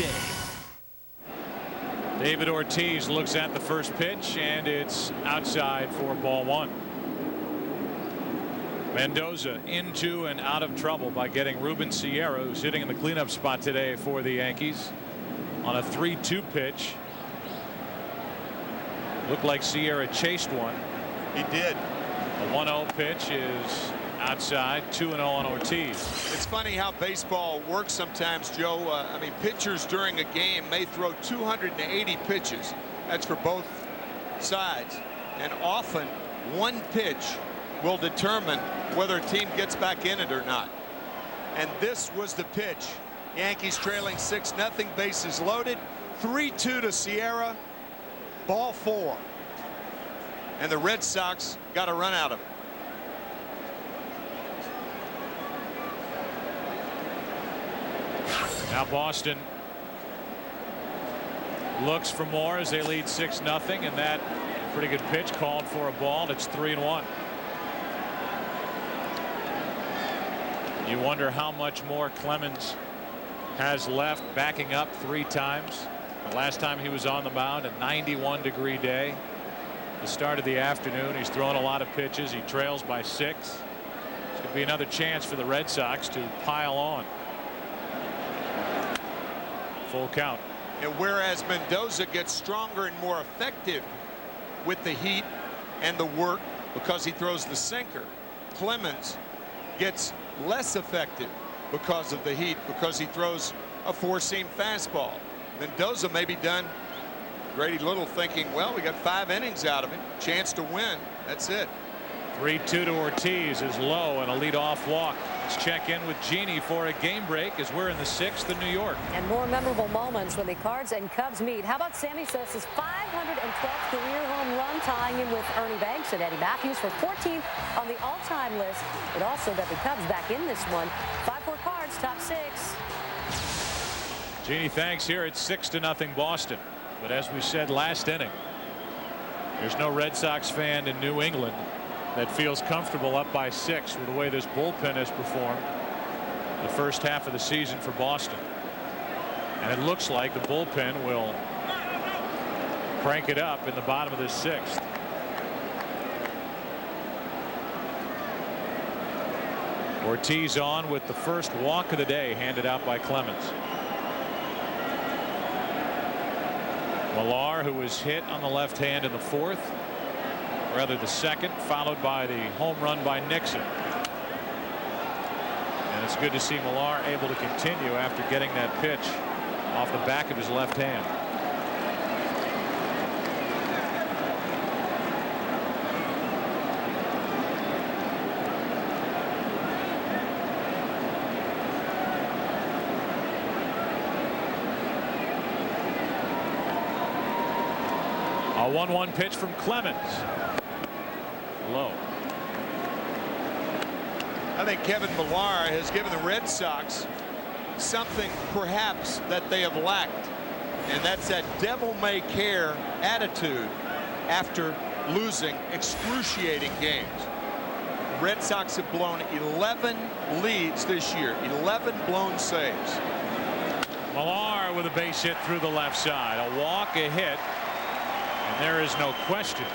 day. David Ortiz looks at the first pitch, and it's outside for ball one. Mendoza into and out of trouble by getting Ruben Sierra, who's hitting in the cleanup spot today for the Yankees, on a 3-2 pitch. Looked like Sierra chased one. He did. The 1-0 pitch is outside. 2-0 on Ortiz. It's funny how baseball works sometimes, Joe. I mean, pitchers during a game may throw 280 pitches. That's for both sides. And often one pitch will determine whether a team gets back in it or not. And this was the pitch. Yankees trailing 6-0, bases loaded. 3-2 to Sierra. Ball 4. And the Red Sox got a run out of it. Now Boston looks for more as they lead 6-0, and that pretty good pitch called for a ball, and it's 3-1. You wonder how much more Clemens has left, backing up 3 times. The last time he was on the mound, a 91-degree day. The start of the afternoon, he's thrown a lot of pitches. He trails by 6. It's going to be another chance for the Red Sox to pile on. Full count. And whereas Mendoza gets stronger and more effective with the heat and the work because he throws the sinker, Clemens gets less effective because of the heat, because he throws a 4-seam fastball. Mendoza may be done. Grady Little thinking, well, we got 5 innings out of him, chance to win. That's it. 3-2 to Ortiz is low, and a leadoff walk. Let's check in with Jeannie for a game break as we're in the 6th in New York. And more memorable moments when the Cards and Cubs meet. How about Sammy Sosa's 512th career home run, tying in with Ernie Banks and Eddie Matthews for 14th on the all-time list. It also got the Cubs back in this one. 5-4 Cards, top 6. Jeannie, thanks. Here it's 6-0 Boston. But as we said last inning, there's no Red Sox fan in New England that feels comfortable up by 6 with the way this bullpen has performed the first half of the season for Boston. And it looks like the bullpen will crank it up in the bottom of this 6th. Ortiz on with the first walk of the day, handed out by Clemens. Millar, who was hit on the left hand in the 4th, rather the 2nd, followed by the home run by Nixon. And it's good to see Millar able to continue after getting that pitch off the back of his left hand. A 1-1 pitch from Clemens. Low. I think Kevin Millar has given the Red Sox something perhaps that they have lacked, and that's that devil-may-care attitude after losing excruciating games. The Red Sox have blown 11 leads this year, 11 blown saves. Millar with a base hit through the left side, a walk, a hit, and there is no question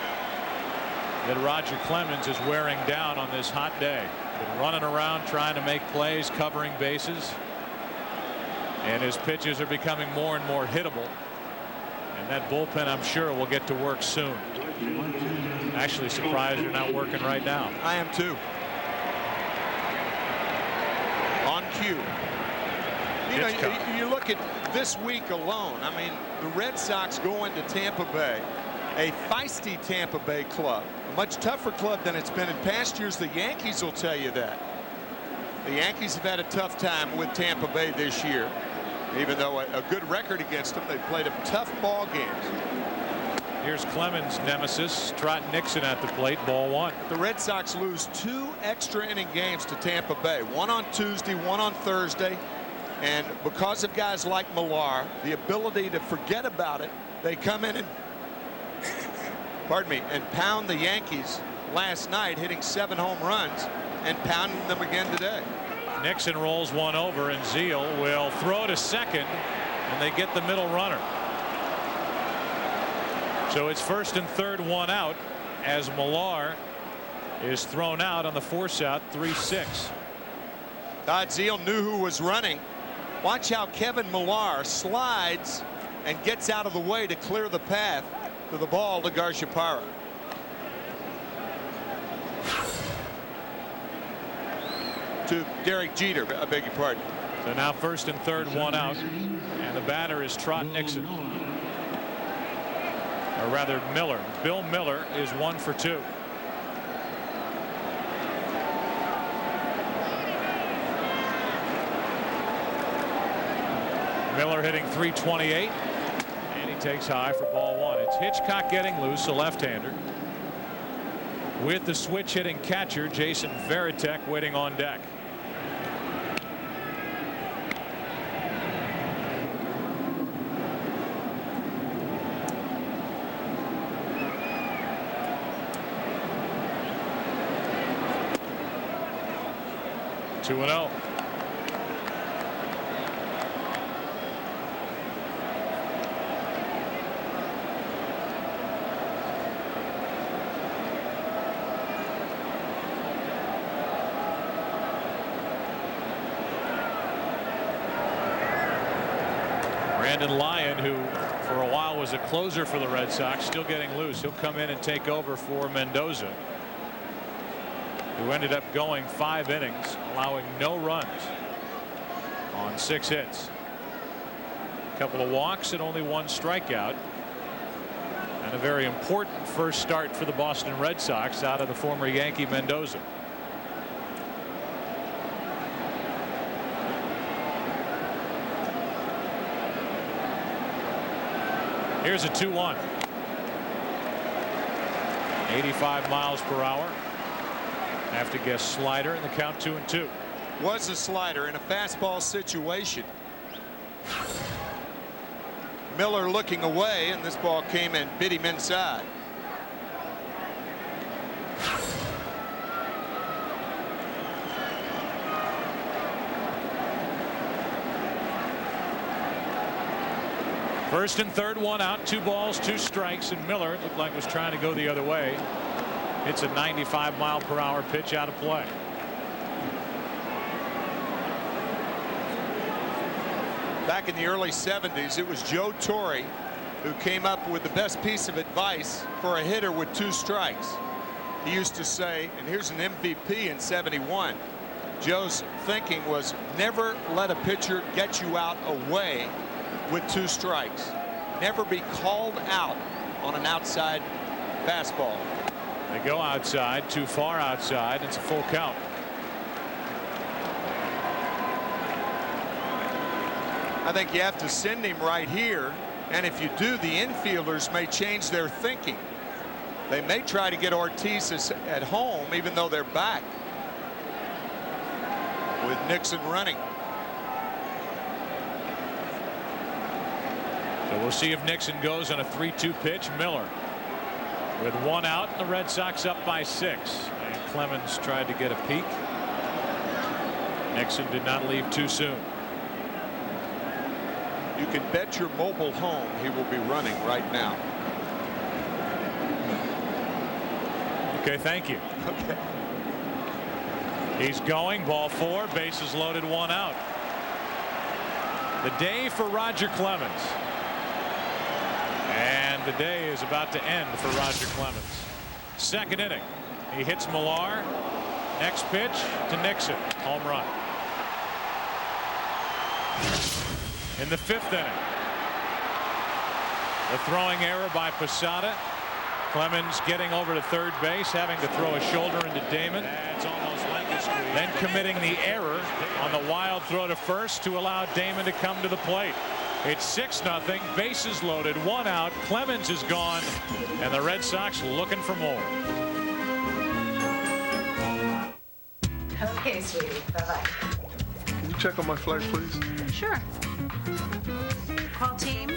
that Roger Clemens is wearing down on this hot day. Been running around trying to make plays, covering bases, and his pitches are becoming more and more hittable, and that bullpen, I'm sure, will get to work soon. Actually surprised they're not working right now. I am too. On cue. You know, you look at this week alone. I mean, the Red Sox go into Tampa Bay, a feisty Tampa Bay club, a much tougher club than it's been in past years. The Yankees will tell you that. The Yankees have had a tough time with Tampa Bay this year. Even though a good record against them, they played them tough ball games. Here's Clemens' nemesis, Trot Nixon at the plate, ball 1. The Red Sox lose 2 extra inning games to Tampa Bay, one on Tuesday, one on Thursday. And because of guys like Millar, the ability to forget about it, they come in and pardon me, and pound the Yankees last night, hitting 7 home runs and pounding them again today. Nixon rolls one over, and Zeal will throw to second, and they get the middle runner. So it's first and third, one out, as Millar is thrown out on the force out, 3-6. Todd Zeile knew who was running. Watch how Kevin Millar slides and gets out of the way to clear the path to the ball to Garciaparra. To Derek Jeter, I beg your pardon. So now first and third, one out, and the batter is Trot Nixon, or rather Miller. Bill Miller is 1 for 2. Miller hitting .328, and he takes high for ball 1. It's Hitchcock getting loose, a left-hander, with the switch hitting catcher Jason Varitek waiting on deck. Two and 0. Brandon Lyon, who for a while was a closer for the Red Sox, still getting loose. He'll come in and take over for Mendoza, who ended up going 5 innings, allowing no runs on 6 hits. A couple of walks and only 1 strikeout. And a very important first start for the Boston Red Sox out of the former Yankee Mendoza. Here's a 2-1. 85 miles per hour. Have to guess slider, and the count 2-2. Was a slider in a fastball situation. Miller looking away, and this ball came and bit him inside. First and third, one out, 2 balls, 2 strikes, and Miller looked like was trying to go the other way. It's a 95-mile-per-hour pitch out of play. Back in the early 70s, it was Joe Torre who came up with the best piece of advice for a hitter with 2 strikes. He used to say, and here's an MVP in '71. Joe's thinking was never let a pitcher get you out away with 2 strikes. Never be called out on an outside fastball. They go outside, too far outside. It's a full count. I think you have to send him right here, and if you do, the infielders may change their thinking. They may try to get Ortiz at home, even though they're back with Nixon running. So we'll see if Nixon goes on a 3-2 pitch. Miller with 1 out, and the Red Sox up by 6. And Clemens tried to get a peek. Nixon did not leave too soon. You can bet your mobile home he will be running right now. Okay, thank you. Okay. He's going, ball 4, bases loaded, 1 out. The day for Roger Clemens. And the day is about to end for Roger Clemens. Second inning. He hits Millar. Next pitch to Nixon. Home run. In the 5th inning. The throwing error by Posada. Clemens getting over to third base, having to throw a shoulder into Damon. That's almost like a squeeze. Then committing the error on the wild throw to first to allow Damon to come to the plate. It's 6-0, bases loaded, 1 out. Clemens is gone, and the Red Sox looking for more. Okay, sweetie. Bye-bye. Can you check on my flight, please? Sure. Call team.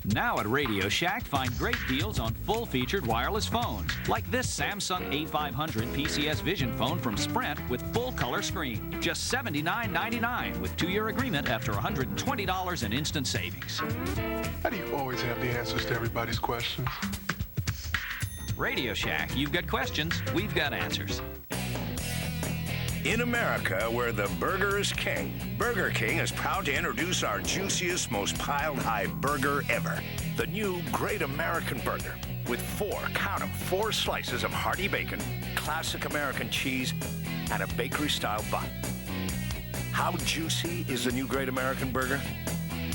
Now at Radio Shack, find great deals on full-featured wireless phones, like this Samsung A500 PCS Vision phone from Sprint with full full-color screen. Just $79.99 with 2-year agreement after $120 in instant savings. How do you always have the answers to everybody's questions? Radio Shack, you've got questions, we've got answers. In America, where the burger is king, Burger King is proud to introduce our juiciest, most piled-high burger ever. The new Great American Burger. With 4 slices of hearty bacon, classic American cheese, and a bakery-style bun. How juicy is the new Great American Burger?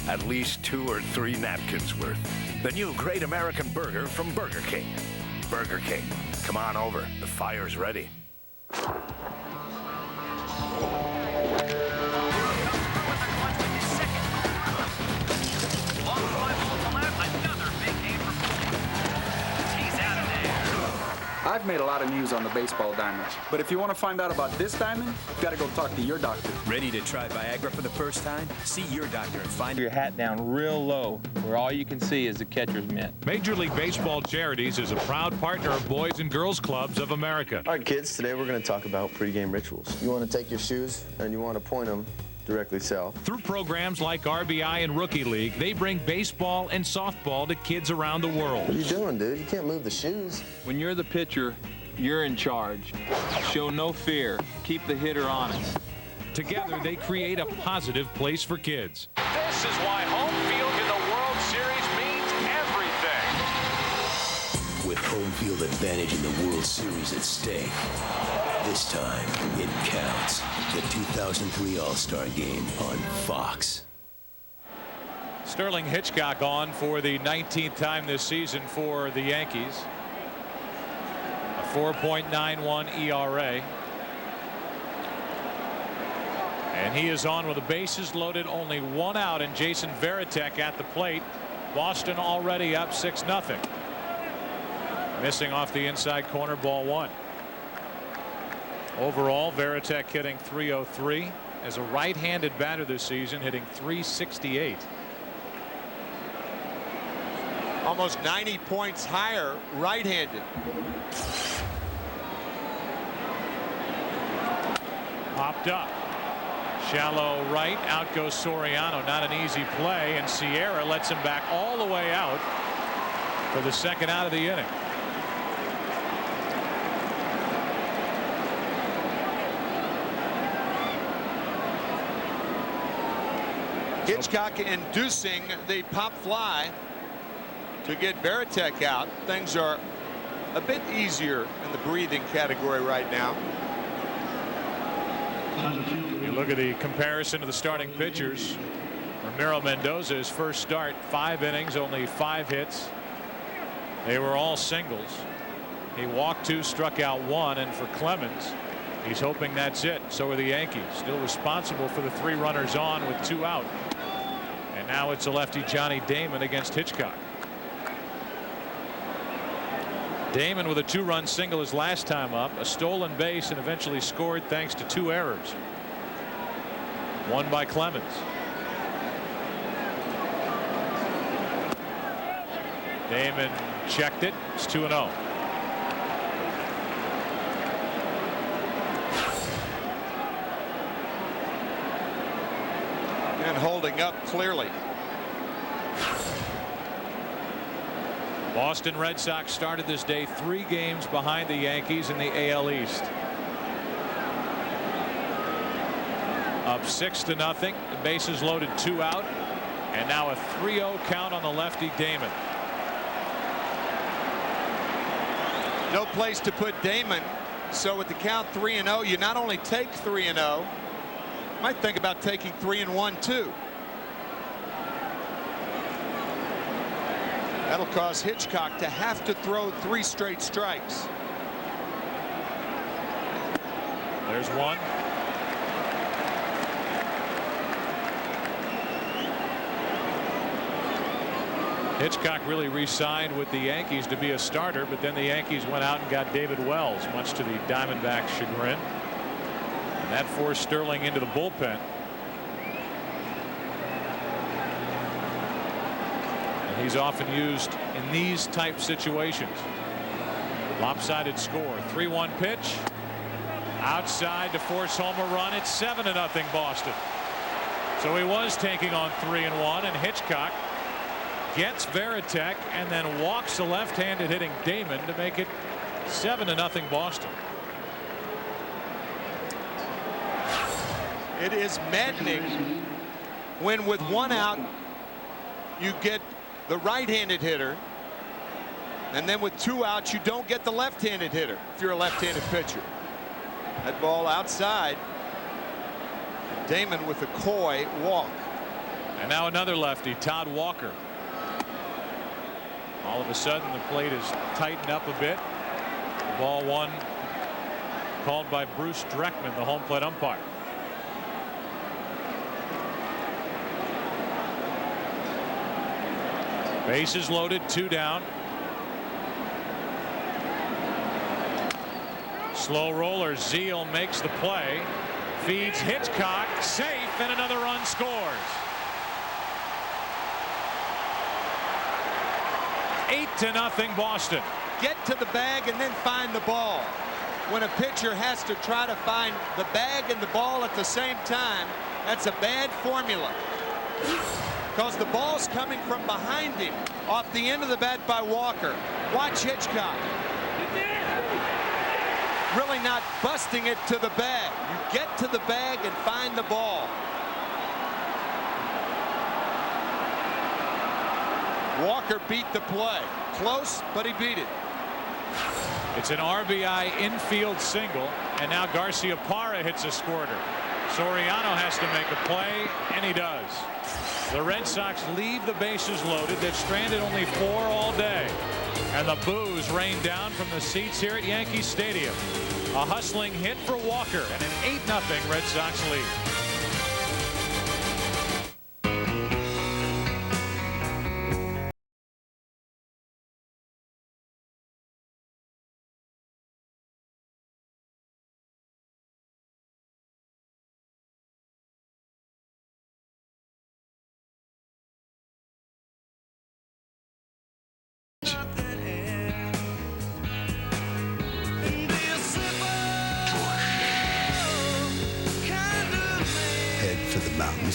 At least 2 or 3 napkins worth. The new Great American Burger from Burger King. Burger King, come on over. The fire's ready. I've made a lot of news on the baseball diamond, but if you want to find out about this diamond, you've got to go talk to your doctor. Ready to try Viagra for the first time? See your doctor and find your hat down real low, where all you can see is the catcher's mitt. Major League Baseball Charities is a proud partner of Boys and Girls Clubs of America. All right, kids, today we're going to talk about pregame rituals. You want to take your shoes and you want to point them directly south. Through programs like RBI and Rookie League, they bring baseball and softball to kids around the world. What are you doing, dude? You can't move the shoes. When you're the pitcher, you're in charge. Show no fear. Keep the hitter honest. Together, they create a positive place for kids. This is why home field in the World Series means everything. With home field advantage in the World Series at stake, this time it counts. The 2003 All-Star Game on Fox. Sterling Hitchcock on for the 19th time this season for the Yankees. A 4.91 ERA. And he is on with the bases loaded, only 1 out, and Jason Varitek at the plate. Boston already up 6-0. Missing off the inside corner, ball 1. Overall, Varitek hitting .303 as a right-handed batter this season, hitting .368. Almost 90 points higher right-handed. Popped up. Shallow right. Out goes Soriano. Not an easy play, and Sierra lets him back all the way out for the second out of the inning. Hitchcock inducing the pop fly to get Varitek out. Things are a bit easier in the breathing category right now. You look at the comparison to the starting pitchers. Ramiro Mendoza, his first start, 5 innings, only 5 hits. They were all singles. He walked 2, struck out 1, and for Clemens, he's hoping that's it. So are the Yankees, still responsible for the 3 runners on with 2 out. And now it's a lefty Johnny Damon against Hitchcock. Damon with a 2-run single his last time up, a stolen base, and eventually scored thanks to 2 errors. One by Clemens. Damon checked it. It's 2-0. And holding up clearly. Boston Red Sox started this day 3 games behind the Yankees in the AL East. Up 6-0. The bases loaded, 2 out, and now a 3-0 count on the lefty Damon. No place to put Damon, so with the count 3-0, you not only take 3-0, might think about taking 3-1 too. That'll cause Hitchcock to have to throw 3 straight strikes. There's one. Hitchcock really re-signed with the Yankees to be a starter, but then the Yankees went out and got David Wells, much to the Diamondbacks' chagrin. And that forced Sterling into the bullpen. And he's often used in these type situations. Lopsided score. 3-1 pitch. outside to force home a run. It's 7-0 Boston. So he was taking on 3-1, and Hitchcock gets Varitek and then walks the left-handed hitting Damon to make it 7-0 Boston. It is maddening when with one out you get the right-handed hitter, and then with 2 outs you don't get the left-handed hitter if you're a left-handed pitcher. That ball outside. Damon with a coy walk. And now another lefty, Todd Walker. All of a sudden the plate is tightened up a bit. Ball 1 called by Bruce Dreckman, the home plate umpire. Bases loaded, 2 down. Slow roller, Zeal makes the play, feeds Hitchcock, safe, and another run scores. 8-0 Boston. Get to the bag and then find the ball. When a pitcher has to try to find the bag and the ball at the same time, that's a bad formula. Because the ball's coming from behind him off the end of the bat by Walker. Watch Hitchcock. Really not busting it to the bag. You get to the bag and find the ball. Walker beat the play. Close, but he beat it. It's an RBI infield single, and now Garcia Parra hits a squirter. Soriano has to make a play, and he does. The Red Sox leave the bases loaded. They've stranded only 4 all day. And the boos rain down from the seats here at Yankee Stadium. A hustling hit for Walker and an 8-0 Red Sox lead.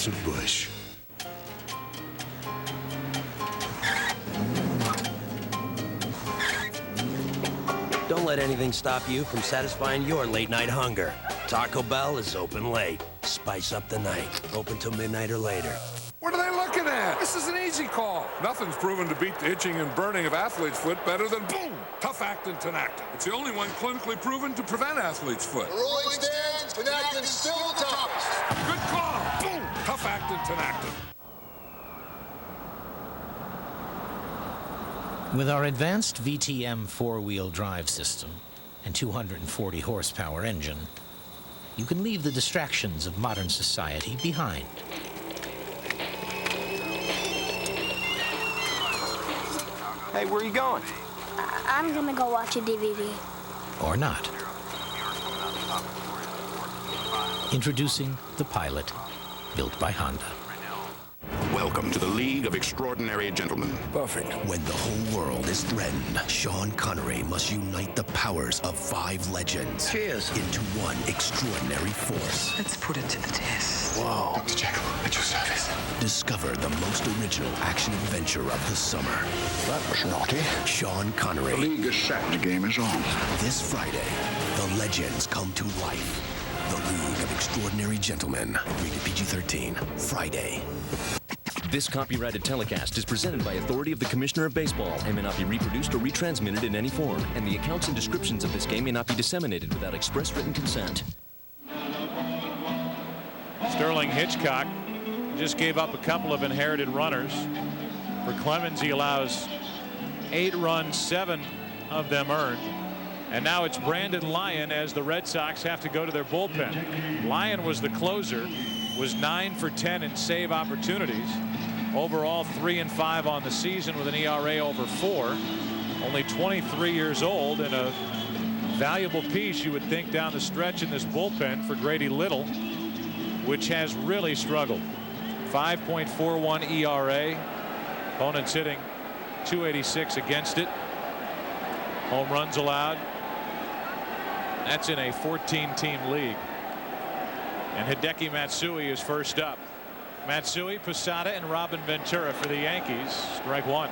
Of Bush. Don't let anything stop you from satisfying your late-night hunger. Taco Bell is open late. Spice up the night. Open till midnight or later. What are they looking at? This is an easy call. Nothing's proven to beat the itching and burning of athlete's foot better than boom, Tough Actin Tinactin. It's the only one clinically proven to prevent athlete's foot. The ruling stands, Tinactin's still the toughest. Good call. Boom, Tough Actin Tinactin. With our advanced VTM 4-wheel drive system and 240 horsepower engine, you can leave the distractions of modern society behind. Hey, where are you going? I'm gonna go watch a DVD. Or not. Introducing the Pilot, built by Honda. Welcome to the League of Extraordinary Gentlemen. Perfect. When the whole world is threatened, Sean Connery must unite the powers of 5 legends. Cheers. Into one extraordinary force. Let's put it to the test. Whoa. Dr. Jekyll, at your service. Discover the most original action adventure of the summer. That was naughty. Sean Connery. The league is set. The game is on. This Friday, the legends come to life. The League of Extraordinary Gentlemen. Rated PG-13. Friday. This copyrighted telecast is presented by authority of the Commissioner of Baseball and may not be reproduced or retransmitted in any form, and the accounts and descriptions of this game may not be disseminated without express written consent. Sterling Hitchcock just gave up a couple of inherited runners. For Clemens, he allows 8 runs, 7 of them earned. And now it's Brandon Lyon as the Red Sox have to go to their bullpen. Lyon was the closer, was 9 for 10 in save opportunities. Overall 3-5 on the season with an ERA over 4. Only 23 years old, and a valuable piece you would think down the stretch in this bullpen for Grady Little, which has really struggled. 5.41 ERA. Opponents hitting .286 against it. Home runs allowed That's in a 14-team league. And Hideki Matsui is first up. Matsui, Posada, and Robin Ventura for the Yankees. Strike one.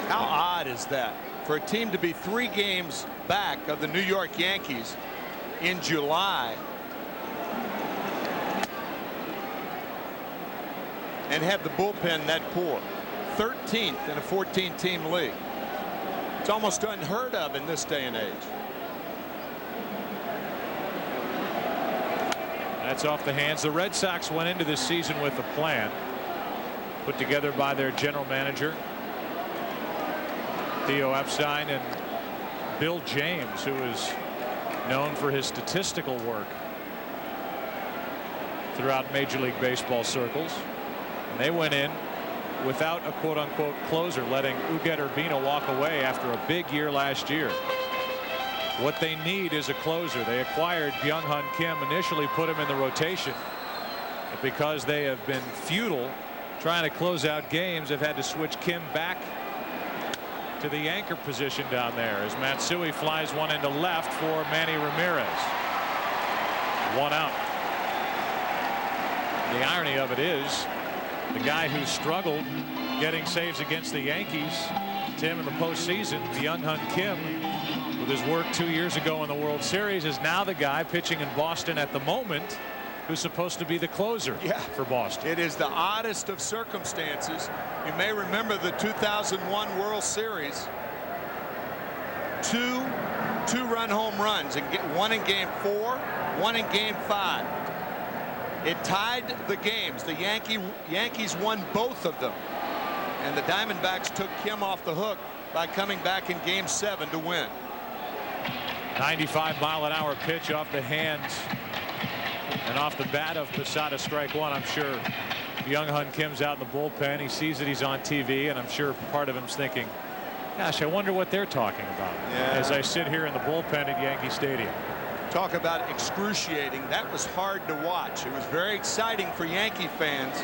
How odd is that for a team to be 3 games back of the New York Yankees in July and have the bullpen that poor? 13th in a 14-team league. It's almost unheard of in this day and age. That's off the hands. The Red Sox went into this season with a plan put together by their general manager Theo Epstein and Bill James, who is known for his statistical work throughout Major League Baseball circles. And they went in without a quote-unquote closer, letting Uguet Urbina walk away after a big year last year. What they need is a closer. They acquired Byung-Hun Kim, initially put him in the rotation, but because they have been futile trying to close out games, they've had to switch Kim back to the anchor position down there as Matsui flies one into left for Manny Ramirez. 1 out. The irony of it is the guy who struggled getting saves against the Yankees, Tim, in the postseason, Byung-Hun Kim, with his work 2 years ago in the World Series, is now the guy pitching in Boston at the moment who's supposed to be the closer for Boston. It is the oddest of circumstances. You may remember the 2001 World Series. Two two-run home runs, and one in Game 4, one in Game 5. It tied the games. The Yankees won both of them, and the Diamondbacks took Kim off the hook by coming back in Game 7 to win. 95-mile-an-hour pitch off the hands and off the bat of Posada, strike one. I'm sure Byung-Hun Kim's out in the bullpen. He sees that he's on TV, and I'm sure part of him's thinking, gosh, I wonder what they're talking about as I sit here in the bullpen at Yankee Stadium. Talk about excruciating. That was hard to watch. It was very exciting for Yankee fans,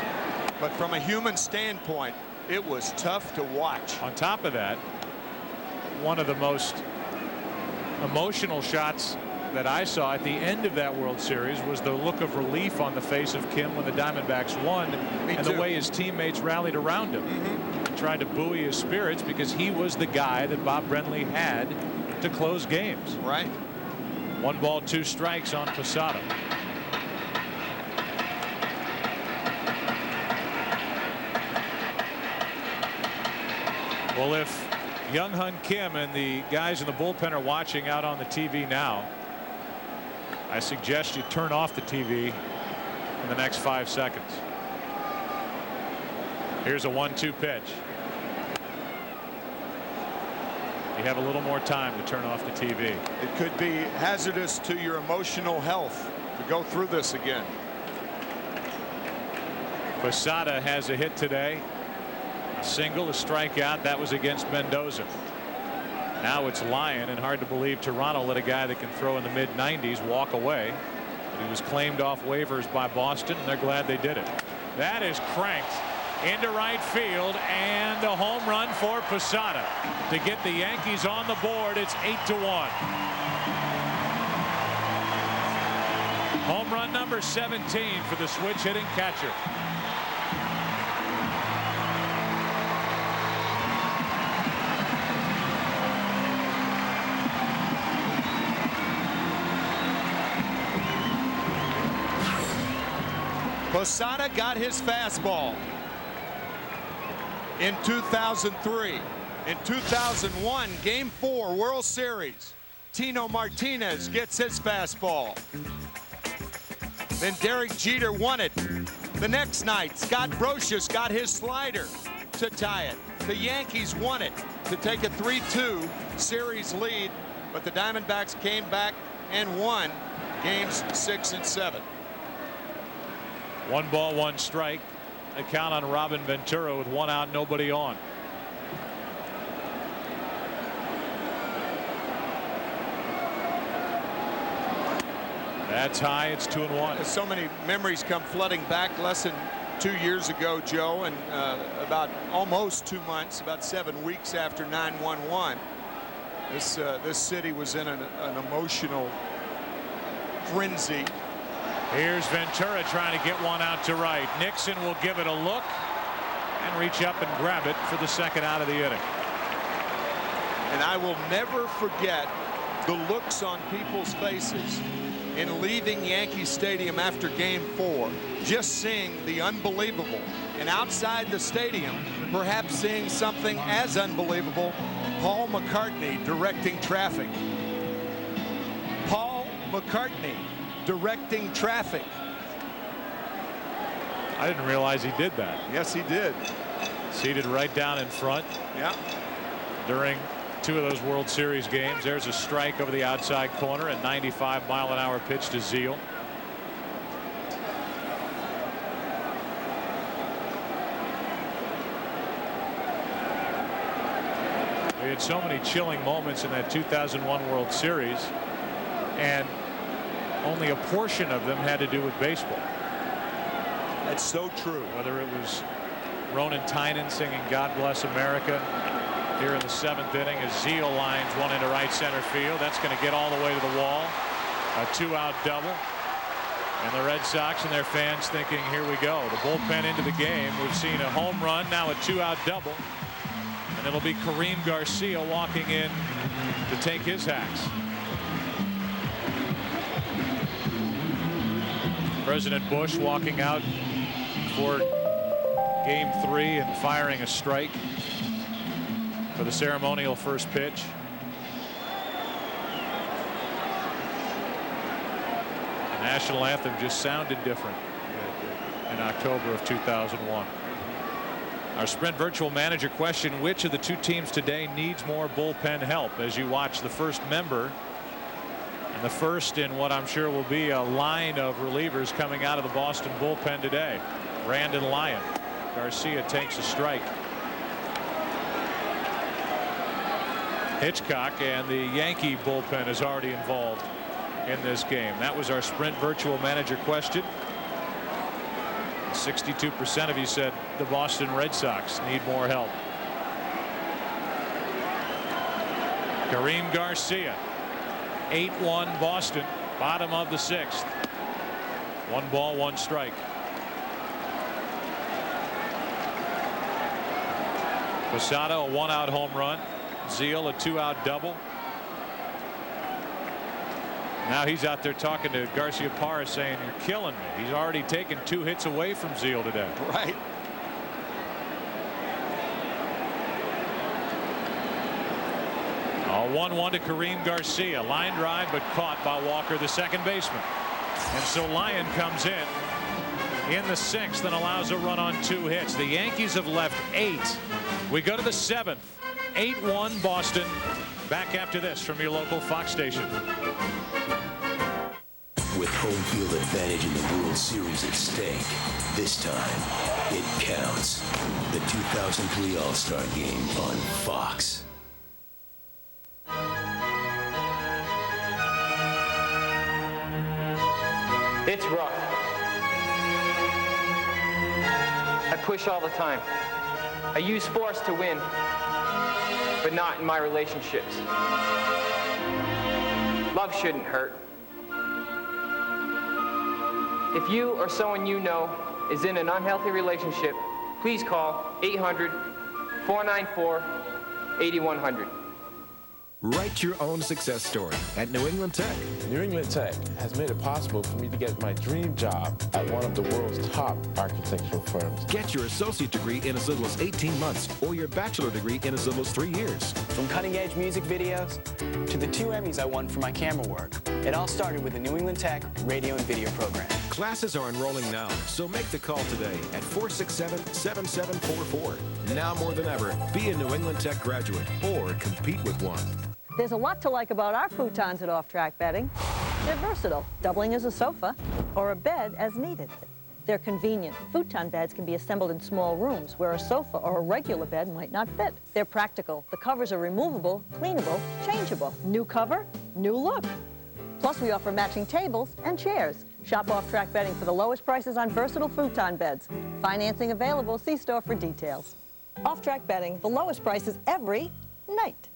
but from a human standpoint, it was tough to watch. On top of that, one of the most emotional shots that I saw at the end of that World Series was the look of relief on the face of Kim when the Diamondbacks won, and the way his teammates rallied around him. Tried to buoy his spirits because he was the guy that Bob Brenly had to close games. Right. 1 ball, 2 strikes on Posada. Well, if Byung-Hun Kim and the guys in the bullpen are watching out on the TV now, I suggest you turn off the TV in the next 5 seconds. Here's a 1-2 pitch. You have a little more time to turn off the TV. It could be hazardous to your emotional health to go through this again. Posada has a hit today. A single, a strikeout. That was against Mendoza. Now it's Lyon, and hard to believe Toronto let a guy that can throw in the mid-90s walk away. But he was claimed off waivers by Boston, and they're glad they did it. That is cranked into right field, and a home run for Posada to get the Yankees on the board. It's 8-1. Home run number 17 for the switch hitting catcher. Posada got his fastball in 2003. In 2001, Game 4 World Series, Tino Martinez gets his fastball. Then Derek Jeter won it. The next night, Scott Brosius got his slider to tie it. The Yankees won it to take a 3-2 series lead, but the Diamondbacks came back and won games 6 and 7. 1 ball, 1 strike. A count on Robin Ventura with 1 out, nobody on. That's high. It's 2-1. So many memories come flooding back. Less than 2 years ago, Joe, and about almost 2 months, about 7 weeks after 9/11, this city was in an emotional frenzy. Here's Ventura trying to get one out to right. Nixon will give it a look and reach up and grab it for the second out of the inning. And I will never forget the looks on people's faces in leaving Yankee Stadium after Game 4, just seeing the unbelievable, and outside the stadium, perhaps seeing something as unbelievable, Paul McCartney directing traffic. Paul McCartney directing traffic. I didn't realize he did that. Yes, he did. Seated right down in front. Yeah. During 2 of those World Series games. There's a strike over the outside corner, a 95-mile-an-hour pitch to Zeal. We had so many chilling moments in that 2001 World Series, and only a portion of them had to do with baseball. That's so true. Whether it was Ronan Tynan singing God Bless America here in the 7th inning as Zeal lines one into right center field. That's going to get all the way to the wall. A 2-out double. And the Red Sox and their fans thinking, here we go. The bullpen into the game. We've seen a home run, now a 2-out double. And it'll be Kareem Garcia walking in to take his hacks. President Bush walking out for Game 3 and firing a strike for the ceremonial first pitch. The national anthem just sounded different in October of 2001. Our Sprint Virtual Manager question: which of the 2 teams today needs more bullpen help? As you watch the first member and the first in what I'm sure will be a line of relievers coming out of the Boston bullpen today. Brandon Lyon. Garcia takes a strike. Hitchcock and the Yankee bullpen is already involved in this game. That was our Sprint Virtual Manager question. 62% of you said the Boston Red Sox need more help. Kareem Garcia, 8-1 Boston, bottom of the 6th. 1 ball, 1 strike. Posada, a 1-out home run. Zeal, a 2-out double. Now he's out there talking to Garcia Parra saying, you're killing me. He's already taken 2 hits away from Zeal today. Right. A 1-1 to Kareem Garcia. Line drive, but caught by Walker, the second baseman. And so Lyon comes in the 6th and allows a run on 2 hits. The Yankees have left 8. We go to the 7th. 8-1 Boston. Back after this from your local Fox station. With home field advantage in the World Series at stake, this time it counts. The 2003 All-Star Game on Fox. It's rough. I push all the time. I use force to win, but not in my relationships. Love shouldn't hurt. If you or someone you know is in an unhealthy relationship, please call 800-494-8100. Write your own success story at New England Tech. New England Tech has made it possible for me to get my dream job at one of the world's top architectural firms. Get your associate degree in as little as 18 months or your bachelor degree in as little as 3 years. From cutting-edge music videos to the 2 Emmys I won for my camera work, it all started with the New England Tech radio and video program. Classes are enrolling now, so make the call today at 467-7744. Now more than ever, be a New England Tech graduate or compete with one. There's a lot to like about our futons at Off Track Bedding. They're versatile, doubling as a sofa or a bed as needed. They're convenient. Futon beds can be assembled in small rooms where a sofa or a regular bed might not fit. They're practical. The covers are removable, cleanable, changeable. New cover, new look. Plus, we offer matching tables and chairs. Shop Off-Track Bedding for the lowest prices on versatile futon beds. Financing available. See store for details. Off-Track Bedding, the lowest prices every night.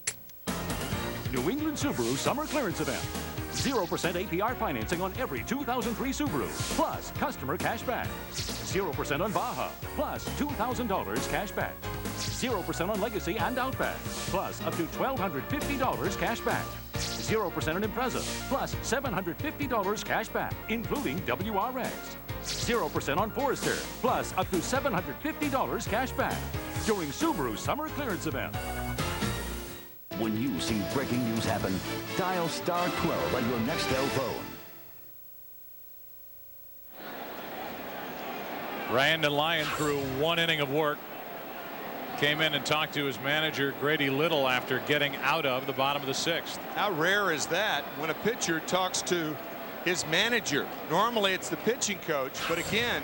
New England Subaru Summer Clearance Event. 0% APR financing on every 2003 Subaru, plus customer cash back. 0% on Baja, plus $2,000 cash back. 0% on Legacy and Outback, plus up to $1,250 cash back. 0% on Impreza, plus $750 cash back, including WRX. 0% on Forester, plus up to $750 cash back during Subaru Summer Clearance Event. When you see breaking news happen, dial star 12 on your Nextel phone. Brandon Lyon threw 1 inning of work. Came in and talked to his manager, Grady Little, after getting out of the bottom of the 6th. How rare is that when a pitcher talks to his manager? Normally it's the pitching coach, but again,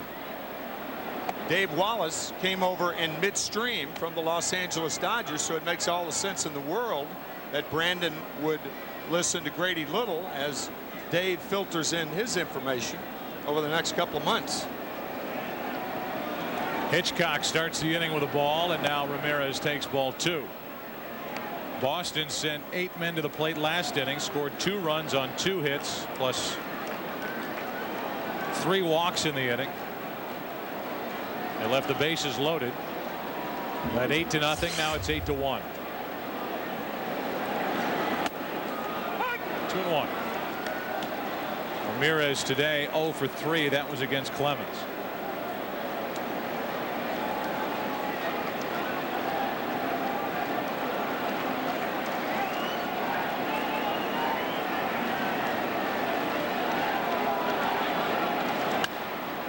Dave Wallace came over in midstream from the Los Angeles Dodgers, so it makes all the sense in the world that Brandon would listen to Grady Little as Dave filters in his information over the next couple of months. Hitchcock starts the inning with a ball, and now Ramirez takes ball 2. Boston sent 8 men to the plate last inning, scored 2 runs on 2 hits, plus 3 walks in the inning. They left the bases loaded. At 8-0. Now it's 8-1. 2-1. Ramirez today 0 for 3. That was against Clemens.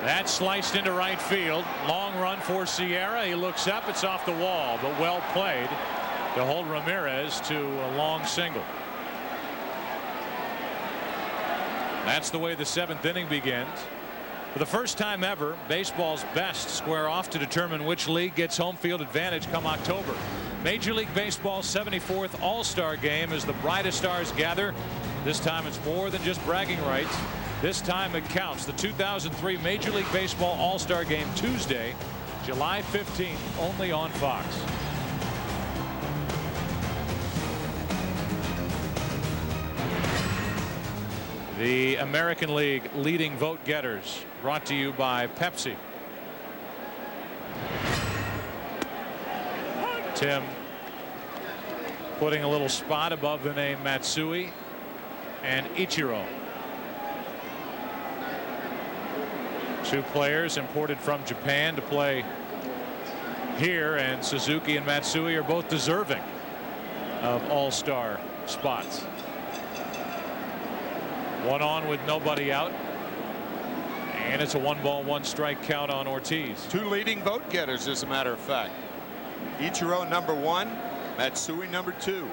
That sliced into right field. Long run for Sierra. He looks up. It's off the wall, but well played to hold Ramirez to a long single. That's the way the 7th inning begins. For the first time ever, baseball's best square off to determine which league gets home field advantage come October. Major League Baseball's 74th All-Star Game as the brightest stars gather. This time it's more than just bragging rights. This time it counts. The 2003 Major League Baseball All-Star Game, Tuesday, July 15th, only on Fox. The American League leading vote getters, brought to you by Pepsi. Tim putting a little spot above the name Matsui and Ichiro. 2 players imported from Japan to play here, and Suzuki and Matsui are both deserving of all-star spots. 1 on with nobody out, and it's a 1-ball 1-strike count on Ortiz. 2 leading vote getters, as a matter of fact. Ichiro number 1, Matsui number 2.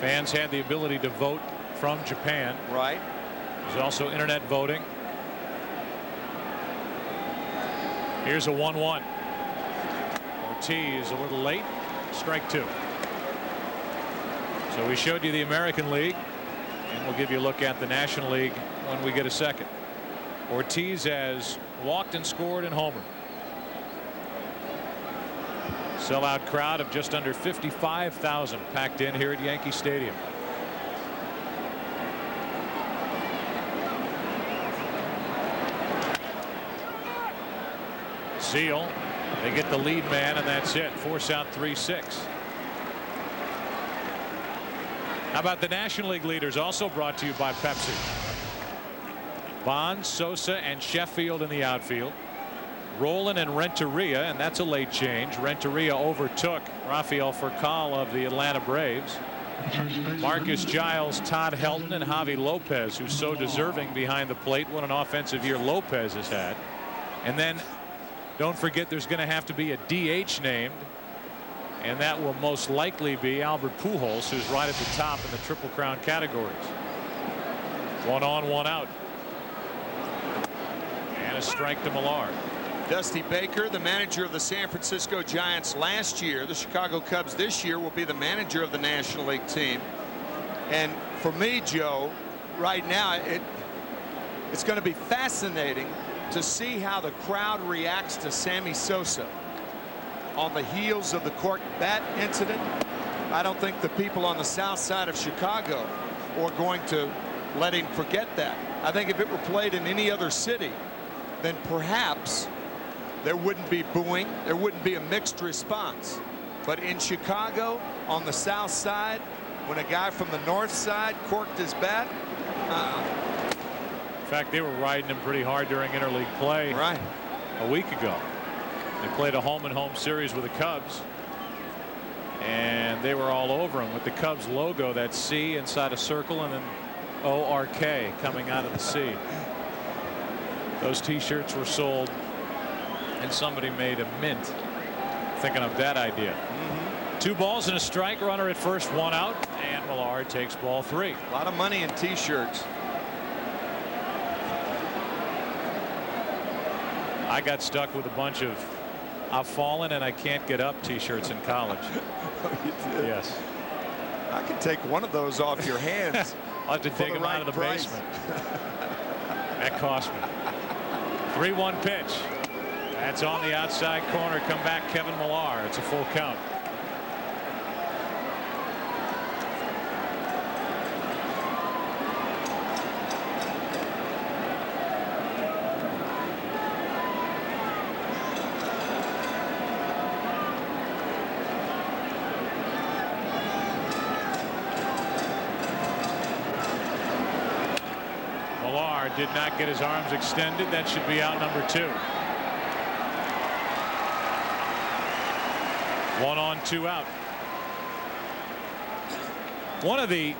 Fans had the ability to vote from Japan. Right. There's also internet voting. Here's a 1-1. Ortiz a little late. Strike 2. So we showed you the American League, and we'll give you a look at the National League when we get a second. Ortiz has walked and scored and homered. Sellout crowd of just under 55,000 packed in here at Yankee Stadium. Seal. They get the lead man, and that's it. Force out 3-6. How about the National League leaders, also brought to you by Pepsi? Bonds, Sosa, and Sheffield in the outfield. Rolen and Renteria, and that's a late change. Renteria overtook Rafael Furcal of the Atlanta Braves. Marcus Giles, Todd Helton, and Javi Lopez, who's so deserving behind the plate. What an offensive year Lopez has had. And then don't forget there's going to have to be a DH named, and that will most likely be Albert Pujols, who's right at the top in the Triple Crown categories. 1 on, 1 out. And a strike to Millar. Dusty Baker, the manager of the San Francisco Giants last year. The Chicago Cubs this year will be the manager of the National League team. And for me, Joe, right now, it's going to be fascinating to see how the crowd reacts to Sammy Sosa on the heels of the cork bat incident. I don't think the people on the south side of Chicago are going to let him forget that. I think if it were played in any other city, then perhaps there wouldn't be booing, there wouldn't be a mixed response. But in Chicago, on the south side, when a guy from the north side corked his bat, in fact, they were riding him pretty hard during interleague play a week ago. They played a home-and-home series with the Cubs, and they were all over him with the Cubs logo, that C inside a circle, and then O-R-K coming out of the C. Those T-shirts were sold, and somebody made a mint thinking of that idea. 2 balls and a strike, runner at first, 1 out, and Millard takes ball 3. A lot of money in T-shirts. I got stuck with a bunch of "I've fallen and I can't get up" T-shirts in college. You did? Yes. I could take one of those off your hands. I'll have to take them out of the basement. That cost me. 3-1 pitch. That's on the outside corner. Come back, Kevin Millar. It's a full count. Millar did not get his arms extended. That should be out number 2. 1 on, 2 out. One of the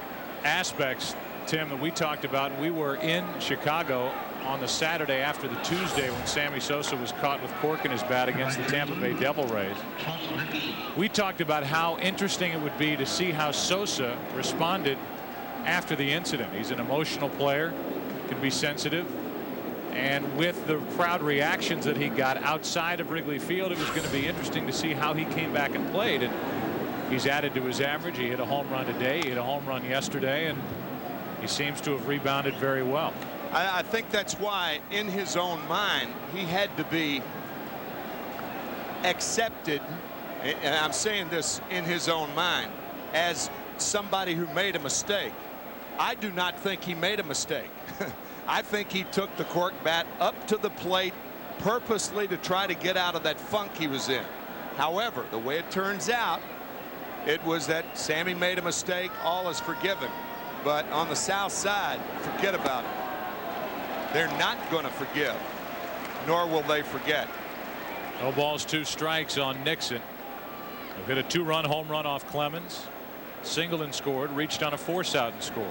aspects, Tim, that we talked about, and we were in Chicago on the Saturday after the Tuesday when Sammy Sosa was caught with cork in his bat against the Tampa Bay Devil Rays. We talked about how interesting it would be to see how Sosa responded after the incident. He's an emotional player, can be sensitive, and with the crowd reactions that he got outside of Wrigley Field, it was going to be interesting to see how he came back and played. And he's added to his average. He hit a home run today, he hit a home run yesterday, and he seems to have rebounded very well. I think that's why, in his own mind, he had to be accepted, and I'm saying this in his own mind, as somebody who made a mistake. I do not think he made a mistake. I think he took the cork bat up to the plate purposely to try to get out of that funk he was in. However, the way it turns out, it was that Sammy made a mistake. All is forgiven. But on the south side, forget about it. They're not going to forgive, nor will they forget. No balls, 2 strikes on Nixon. They've hit a 2-run home run off Clemens. Singled and scored, reached on a force out and scored.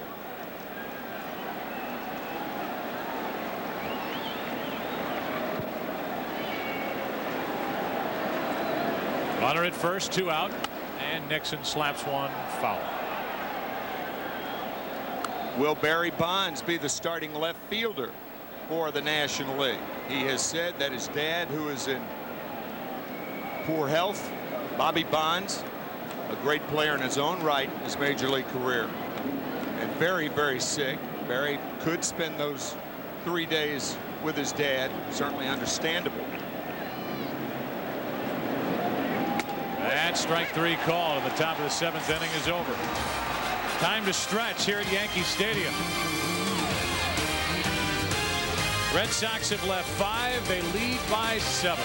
Runner at first, 2 out, and Nixon slaps one foul. Will Barry Bonds be the starting left fielder for the National League? He has said that his dad, who is in poor health, Bobby Bonds, a great player in his own right in his major league career, and very, very sick. Barry could spend those 3 days with his dad. Certainly understandable. That strike 3 call at the top of the 7th inning is over. Time to stretch here at Yankee Stadium. Red Sox have left 5. They lead by 7.